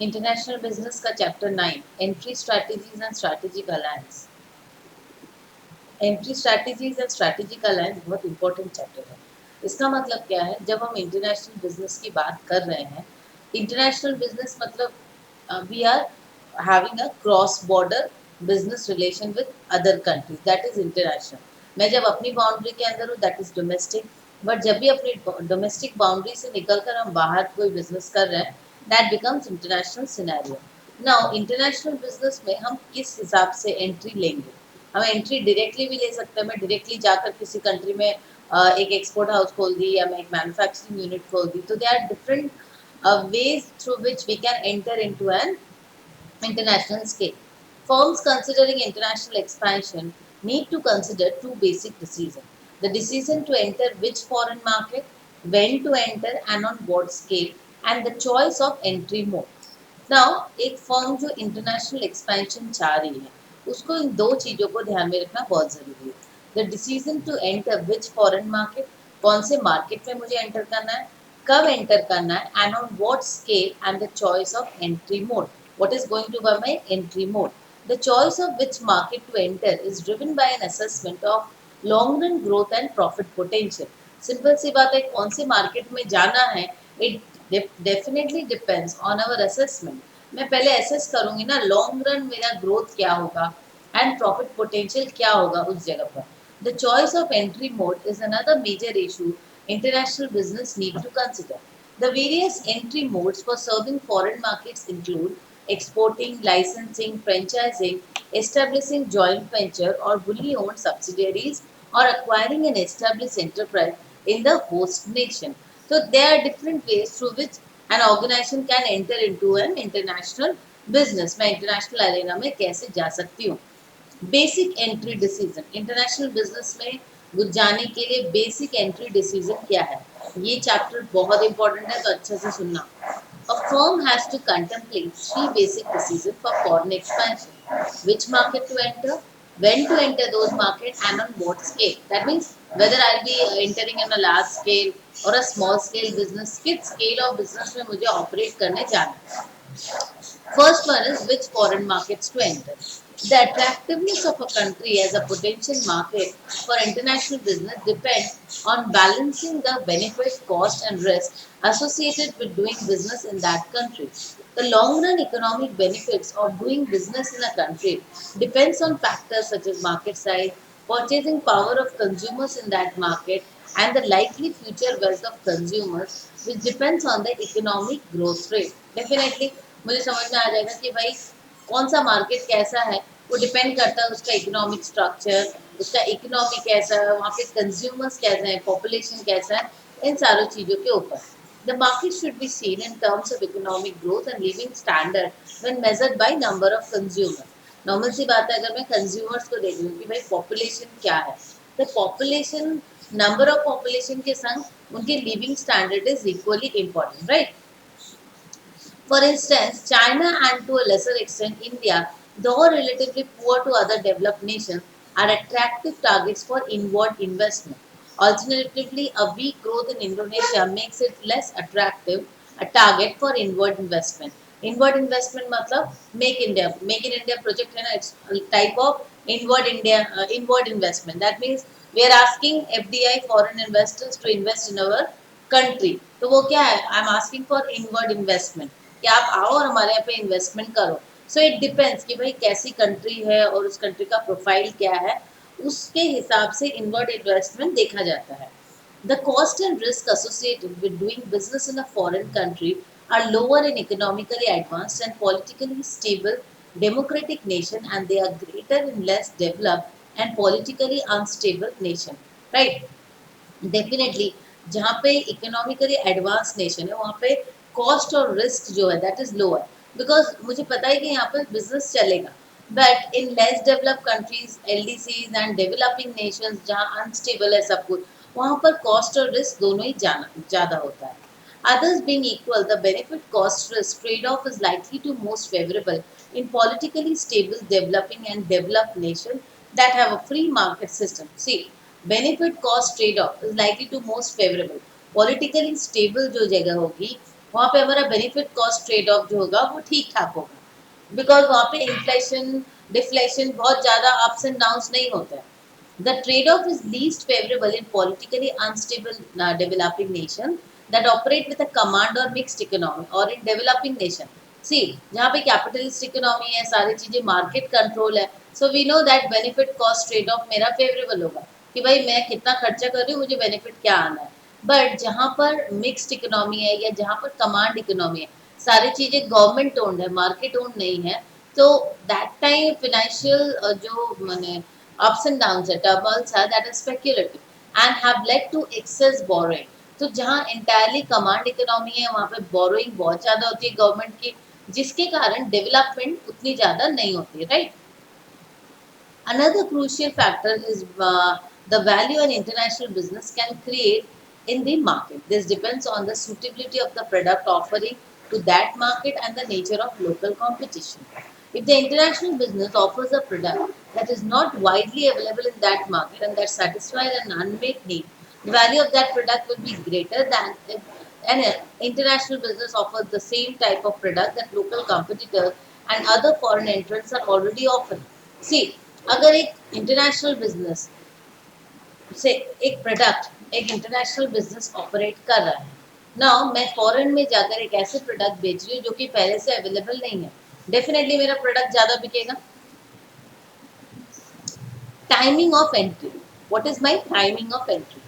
International business का chapter 9 entry strategies and strategic alliance. Entry strategies and strategic alliance बहुत important chapter है। इसका मतलब क्या है, जब हम इंटरनेशनल बिजनेस की बात कर रहे हैं, इंटरनेशनल बिजनेस मतलब we are having a cross border business relation with other countries, that is international. मैं जब अपनी बाउंड्री के अंदर हूँ दैट इज डोमेस्टिक, बट जब भी अपनी डोमेस्टिक बाउंड्री से निकलकर हम बाहर कोई बिजनेस कर रहे हैं that becomes international scenario. Now international business में हम किस हिसाब से एंट्री लेंगे? हम एंट्री डायरेक्टली भी ले सकते हैं। मैं डायरेक्टली जाकर किसी कंट्री में एक एक्सपोर्ट हाउस खोल दी या मैं एक मैन्युफैक्चरिंग यूनिट खोल दी, तो they are different ways through which we can enter into an international scale. Firms considering international expansion need to consider two basic decisions: the decision to enter which foreign market, when to enter and on what scale, and the choice of entry mode. Now एक firm जो international expansion चाह रही है, उसको इन दो चीज़ों को ध्यान में रखना बहुत ज़रूरी है। The decision to enter which foreign market, कौन से मार्केट में मुझे एंटर करना है, कब एंटर करना है, and on what scale, and the choice of entry mode, what is going to be my entry mode. The choice of which market to enter is driven by an assessment of long run growth and profit potential. Simple सी बात है, कौन से market में जाना है, it definitely depends on our assessment. मैं पहले असेस करूंगी ना लॉन्ग रन मेरा ग्रोथ क्या होगा एंड प्रॉफिट पोटेंशियल क्या होगा उस जगह पर। The choice of entry mode is another major issue international business need to consider. The various entry modes for serving foreign markets include exporting, licensing, franchising, establishing joint venture or wholly owned subsidiaries, or acquiring an established enterprise in the host nation. So there are different ways through which an organization can enter into an international business. मैं international arena में कैसे जा सकती हूँ? Basic entry decision, international business में जाने के लिए बेसिक एंट्री डिसीजन क्या है, ये चैप्टर बहुत इंपॉर्टेंट है, तो अच्छे से सुनना। A firm has to contemplate three basic decisions for foreign expansion: which market to enter, when to enter those markets, and on what scale. That means whether I'll be entering on a large scale or a small scale business, किस scale of business में मुझे operate करने जाना है। First one is which foreign markets to enter. The attractiveness of a country as a potential market for international business depends on balancing the benefit, cost, and risk associated with doing business in that country. The long run economic benefits of doing business in a country depends on factors such as market size, purchasing power of consumers in that market, and the likely future wealth of consumers, which depends on the economic growth rate. Definitely मुझे समझ में आ जाएगा कि भाई कौन सा market कैसा है, वो डिपेंड करता है उसका इकोनॉमिक स्ट्रक्चर, उसका इकोनॉमी कैसा है, वहाँ पे कंज्यूमर्स कैसे हैं, पॉपुलेशन कैसा है, इन सारी चीज़ों के ऊपर। The market should be seen in terms of economic growth and living standard when measured by number of consumer. Normal सी बात है, अगर मैं कंज्यूमर्स को देख लूँ कि भाई पॉपुलेशन क्या है, तो पॉपुलेशन, नंबर ऑफ पॉपुलेशन के संग उनके living standard is equally important, right? For instance, China and to a lesser extent India, though relatively poor to other developed nations, are attractive targets for inward investment. Alternatively, a weak growth in Indonesia makes it less attractive a target for inward investment. Inward investment मतलब Make in India project है ना, it's a type of inward investment. That means we are asking FDI foreign investors to invest in our country. तो वो क्या है? I'm asking for inward investment कि आप आओ और हमारे यहाँ पे इन्वेस्टमेंट करो। सो इट डिपेंड्स कि भाई कैसी कंट्री है और उस कंट्री का प्रोफाइल क्या है, उसके हिसाब से इनवर्ड इन्वेस्टमेंट देखा जाता है। The cost and risk associated with doing business in a foreign country are lower in economically advanced and politically stable democratic nation, and they are greater in less developed and politically unstable nation, right? Definitely जहाँ पे economically advance nation है वहाँ पे cost और risk जो है that is lower, because मुझे पता है कि यहाँ पे बिजनेस चलेगा। But in less developed countries, LDCs and developing nations जहाँ अनस्टेबल है सब कुछ, वहाँ पर कॉस्ट और रिस्क दोनों ही ज़्यादा होता है। Others being equal, the benefit cost risk trade off is likely to most favorable in politically stable developing and developed nations that have a free market system. See, benefit cost trade off is likely to most favorable. Politically stable जो जगह होगी वहाँ पे हमारा benefit cost trade off जो होगा वो ठीक ठाक होगा, बिकॉज वहाँ पे इन्फ्लेशन डिफ्लेशन बहुत ज़्यादा अप्स एंड डाउन्स नहीं होते हैं. The trade-off is least favorable in politically unstable developing nations that operate with a command or mixed economy, or in developing nation. See, जहाँ पे capitalist economy है, सारी चीजें market control है, so we know that benefit cost trade-off मेरा favorable होगा कि भाई मैं कितना खर्चा कर रही हूँ, मुझे benefit क्या आना है. बट जहाँ पर मिक्स्ड इकोनॉमी है या जहाँ पर कमांड इकोनॉमी है, सारी चीजें गवर्नमेंट ओन्ड है, मार्केट ओन्ड नहीं है, तो दैट टाइम फिनेंशियल जो मैंने ups and downs है, turmoils है, that is speculative and have led to excess borrowing. तो जहाँ entirely command economy है, वहाँ पे borrowing बहुत ज़्यादा होती है गवर्नमेंट की, जिसके कारण डेवलपमेंट उतनी ज़्यादा नहीं होती है, right. Another crucial factor is the value an international business can create in the market. This depends on the suitability of the product offering to that market and the nature of local competition. If the international business offers a product that is not widely available in that market and that satisfies an unmet need, the value of that product will be greater than if an international business offers the same type of product that local competitors and other foreign entrants are already offering. See, अगर एक international business से एक product एक international business operate कर रहा है ना, मैं फॉरेन में जाकर एक ऐसे प्रोडक्ट बेच रही हूँ जो कि पहले से अवेलेबल नहीं है, डेफिनेटली मेरा प्रोडक्ट ज़्यादा बिकेगा. Timing of entry. What is my timing of entry?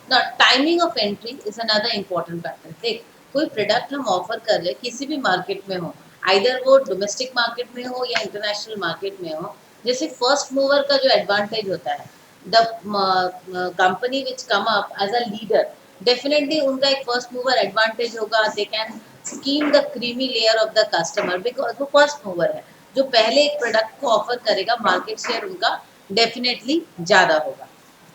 Now, timing of entry is another important factor. देख, कोई प्रोडक्ट हम ऑफर कर रहे हैं किसी भी मार्केट में हो, आइदर वो डोमेस्टिक मार्केट में हो या इंटरनेशनल मार्केट में हो, जैसे फर्स्ट मूवर का जो एडवांटेज होता है, the company which come up as a leader, definitely उनका एक फर्स्ट मूवर एडवांटेज होगा. They can skim the creamy layer of the customer because वो फर्स्ट मूवर है, जो पहले एक प्रोडक्ट को ऑफर करेगा, मार्केट शेयर उनका डेफिनेटली ज़्यादा होगा.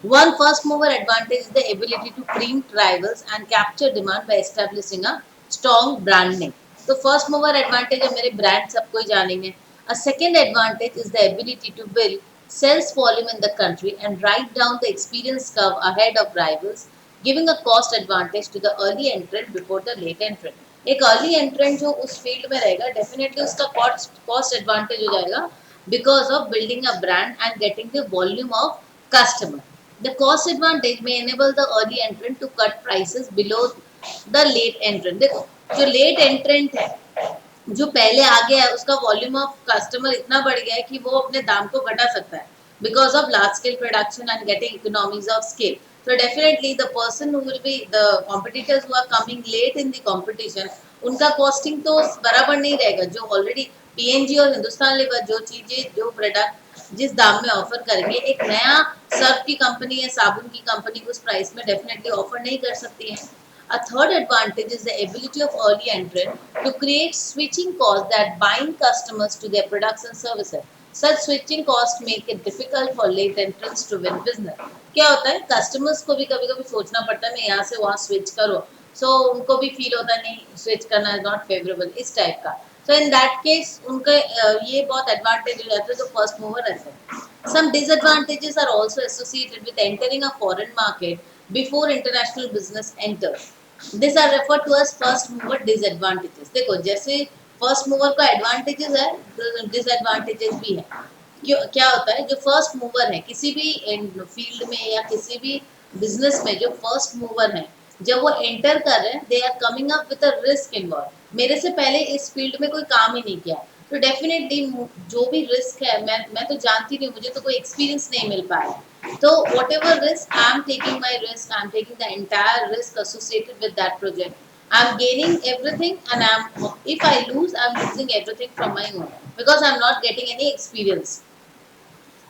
One first mover advantage is the ability to preempt rivals and capture demand by establishing a strong brand name. तो first mover advantage है, मेरे brand सबको ही जानेंगे. A second advantage is the ability to build sales volume in the country and ride down the experience curve ahead of rivals, giving a cost advantage to the early entrant before the late entrant. एक early एंट्रेंट जो उस field में रहेगा, definitely उसका cost advantage हो जाएगा because of building a brand and getting the volume of customer. The cost advantage may enable the early entrant to cut prices below the late entrant. देखो, जो late entrant है, जो पहले आ गया है, उसका वॉल्यूम ऑफ कस्टमर इतना बढ़ गया है कि वो अपने दाम को घटा सकता है because of large scale production and getting economies of scale. So definitely the person who will be the competitors who are coming late in the competition, उनका कॉस्टिंग तो बराबर नहीं रहेगा. जो ऑलरेडी पीएनजी और हिंदुस्तान लेवर जो चीजें जो प्रोडक्ट जिस दाम में ऑफर करेंगे, एक नया सर्फ की कंपनी या साबुन की कंपनी उस प्राइस में डेफिनेटली ऑफर नहीं कर सकती है. A third advantage is the ability of early entrant to create switching costs that bind customers to their products and services. Such switching costs make it difficult for late entrants to win business. क्या होता है, customers को भी कभी कभी सोचना पड़ता है, मैं यहाँ से वहाँ स्विच करो, सो उनको भी फील होता है नहीं स्विच करना इज नॉट फेवरेबल, इस टाइप का. सो इन दैट केस उनका ये बहुत एडवांटेज हो जाता है जो फर्स्ट मूवर रहते हैं. Some disadvantages are also associated with entering a foreign market before international business enters. These are referred to as first mover disadvantages. देखो, जैसे फर्स्ट मूवर का एडवांटेजेस है, डिसएडवांटेजेस भी है. क्यों, क्या होता है, जो फर्स्ट मूवर है किसी भी फील्ड में या किसी भी बिजनेस में, जो फर्स्ट मूवर है, जब वो एंटर कर रहे हैं, they are coming up with a risk involve. मेरे से पहले इस फील्ड में कोई काम ही नहीं किया, तो डेफिनेटली जो भी रिस्क है, मैं तो जानती नहीं, मुझे तो कोई एक्सपीरियंस नहीं मिल पाया. So whatever risk, I am taking my risk. I am taking the entire risk associated with that project. I am gaining everything, and if I lose, I am losing everything from my own because I am not getting any experience.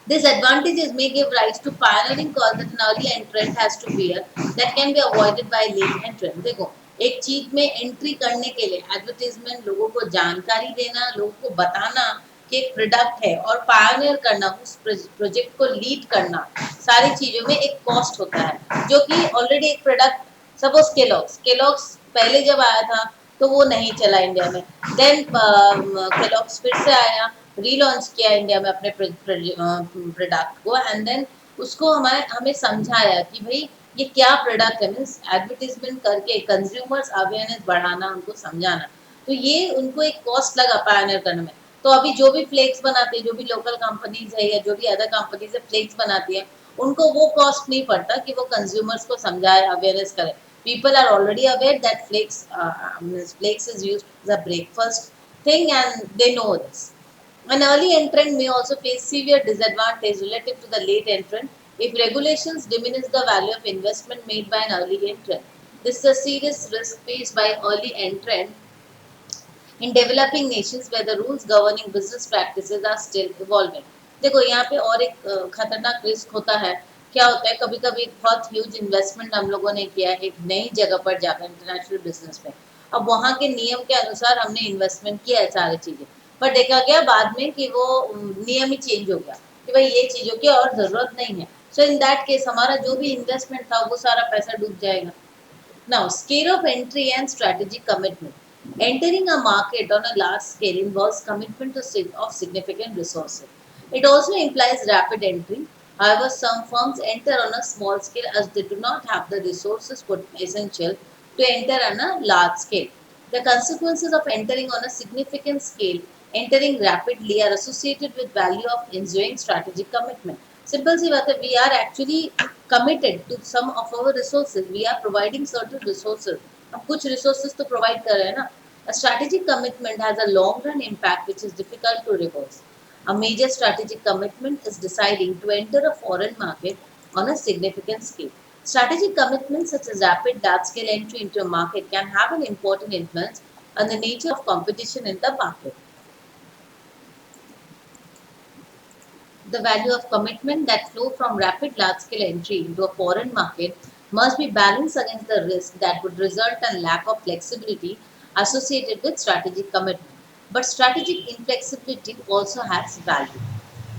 These advantages may give rise to pioneering costs that an early entrant has to bear that can be avoided by late entrant. देखो, एक चीज में entry करने के लिए advertisement, लोगों को जानकारी देना, लोगों को बताना कि एक प्रोडक्ट है और पायनियर करना, उस प्रोजेक्ट को लीड करना, सारी चीजों में एक कॉस्ट होता है जो कि ऑलरेडी एक प्रोडक्ट, सपोज केलॉग्स पहले जब आया था तो वो नहीं चला इंडिया में, देन केलॉग्स फिर से आया, रीलॉन्च किया इंडिया में अपने प्रोडक्ट को, एंड देन उसको हमें समझाया कि भाई ये क्या प्रोडक्ट है, मीन्स एडवर्टीजमेंट करके कंज्यूमर्स अवेयरनेस बढ़ाना, उनको समझाना, तो ये उनको एक कॉस्ट लगा पायनियर करने में। तो अभी जो भी फ्लेक्स बनाते हैं, जो भी लोकल कंपनीज है या जो भी अदर कंपनीज है फ्लेक्स बनाती है, उनको वो कॉस्ट नहीं पड़ता कि वो कंज्यूमर्स को समझाए, अवेयरनेस करे। People are already aware that flakes is used as a breakfast thing, and they know this. An early entrant may also face severe disadvantage relative to the late entrant if regulations diminish the value of investment made by an early entrant. This is a serious risk faced by early entrant in developing nations where the rules governing business practices are still evolving. देखो यहाँ पे और एक खतरनाक risk होता है। क्या होता है, कभी कभी बहुत ह्यूज इन्वेस्टमेंट हम लोगों ने किया है एक नई जगह पर जाकर इंटरनेशनल बिजनेस में। अब वहाँ के नियम के अनुसार हमने इन्वेस्टमेंट किया है सारी चीजें, पर देखा गया बाद में कि वो नियम ही चेंज हो गया कि भाई ये चीजों की और जरूरत नहीं है। सो इन दैट केस हमारा जो भी इन्वेस्टमेंट था वो सारा पैसा डूब जाएगा। Now, scale of entry and strategic commitment. Entering a market on a large scale involves commitment of significant resources. It also implies rapid entry. However, some firms enter on a small scale as they do not have the resources essential to enter on a large scale. The consequences of entering on a significant scale, entering rapidly, are associated with value of ensuing strategic commitment. Simple सी बात है, we are actually committed to some of our resources. We are providing certain resources. हम कुछ resources तो provide कर रहे हैं ना. A strategic commitment has a long run impact which is difficult to reverse. A major strategic commitment is deciding to enter a foreign market on a significant scale. Strategic commitments such as rapid large-scale entry into a market can have an important influence on the nature of competition in the market. The value of commitment that flow from rapid large-scale entry into a foreign market must be balanced against the risk that would result in lack of flexibility associated with strategic commitment. But strategic inflexibility also has value.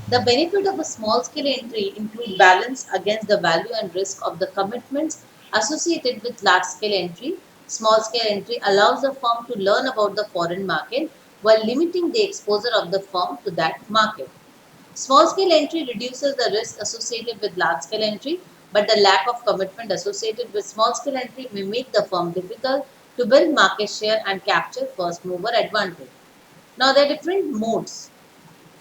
The benefit of a small-scale entry include balance against the value and risk of the commitments associated with large-scale entry. Small-scale entry allows the firm to learn about the foreign market while limiting the exposure of the firm to that market. Small-scale entry reduces the risk associated with large-scale entry, but the lack of commitment associated with small-scale entry may make the firm difficult to build market share and capture first-mover advantage. Now, there are different modes.